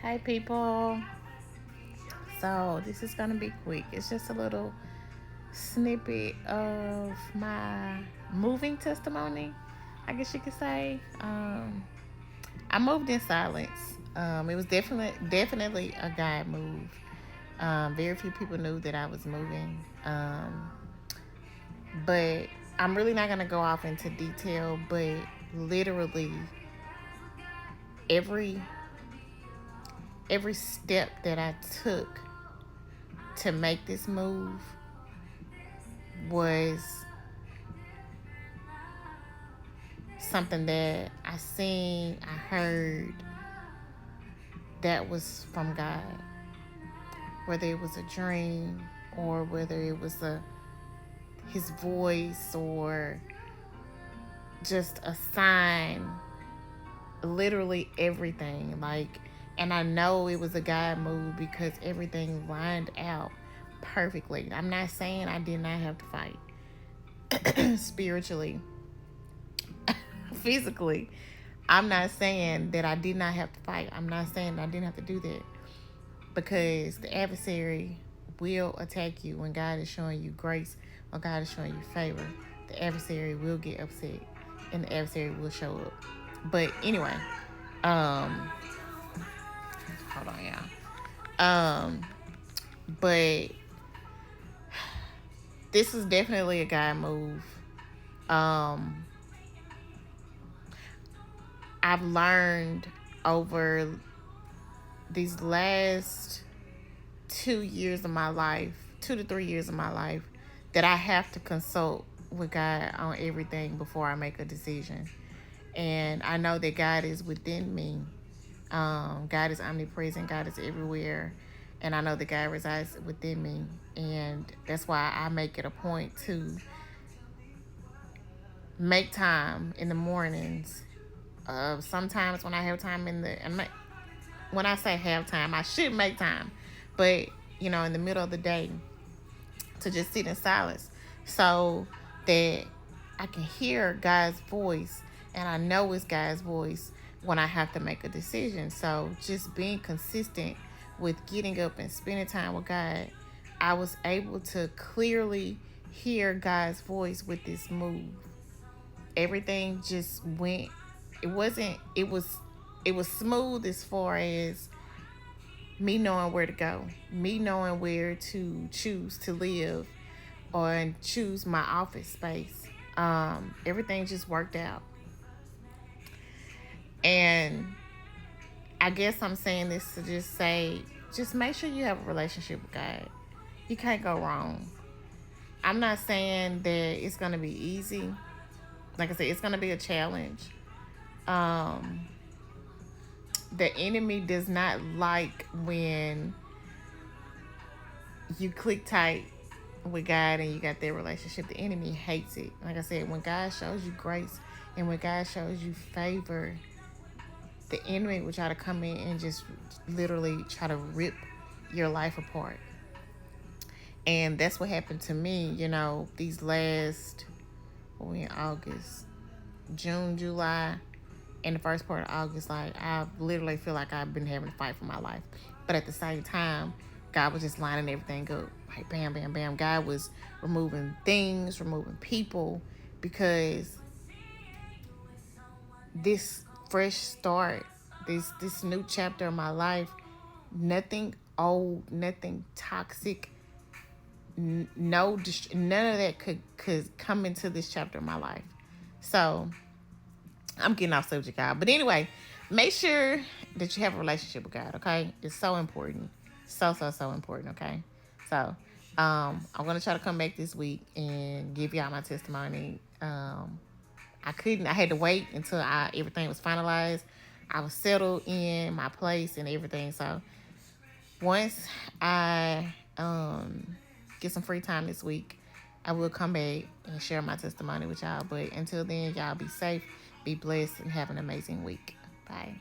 Hi, people. So, this is going to be quick. It's just a little snippet of my moving testimony, I guess you could say. I moved in silence. It was definitely a God move. Very few people knew that I was moving. But I'm really not going to go off into detail, but literally every every step that I took to make this move was something that I seen, I heard that was from God. Whether it was a dream or whether it was his voice or just a sign, literally everything. And I know it was a God move because everything lined out perfectly. I'm not saying I did not have to fight spiritually, physically. I'm not saying that I did not have to fight. I'm not saying I didn't have to do that because the adversary will attack you when God is showing you grace or God is showing you favor. The adversary will get upset and the adversary will show up. But anyway, um, hold on, y'all. But this is definitely a God move. Um, I've learned over these last 2 years of my life, 2 to 3 years of my life, that I have to consult with God on everything before I make a decision. And I know that God is within me. God is omnipresent. God is everywhere. And I know that God resides within me. And that's why I make it a point to make time in the mornings. Sometimes when I have time when I say have time, I should make time. But, in the middle of the day, to just sit in silence so that I can hear God's voice and I know it's God's voice when I have to make a decision. So just being consistent with getting up and spending time with God, I was able to clearly hear God's voice with this move. Everything just went, it wasn't it was smooth as far as me knowing where to go, me knowing where to choose to live or choose my office space. Everything just worked out. And I guess I'm saying this to just say, just make sure you have a relationship with God. You can't go wrong. I'm not saying that it's going to be easy. Like I said, it's going to be a challenge. Um, the enemy does not like when you click tight with God and you got that relationship. The enemy hates it. Like I said, when God shows you grace and when God shows you favor, the enemy will try to come in and just literally try to rip your life apart. And that's what happened to me, these last, we in August, June, July, and the first part of August. Like, I literally feel like I've been having to fight for my life. But at the same time, God was just lining everything up. Like, bam, bam, bam. God was removing things, removing people, because this fresh start, this new chapter of my life, nothing old, nothing toxic, no, none of that could come into this chapter of my life. So I'm getting off subject, God. But anyway, make sure that you have a relationship with God. Okay, it's so important, so important. Okay, so I'm gonna try to come back this week and give y'all my testimony. I had to wait until everything was finalized. I was settled in my place and everything. So once I get some free time this week, I will come back and share my testimony with y'all. But until then, y'all be safe, be blessed, and have an amazing week. Bye.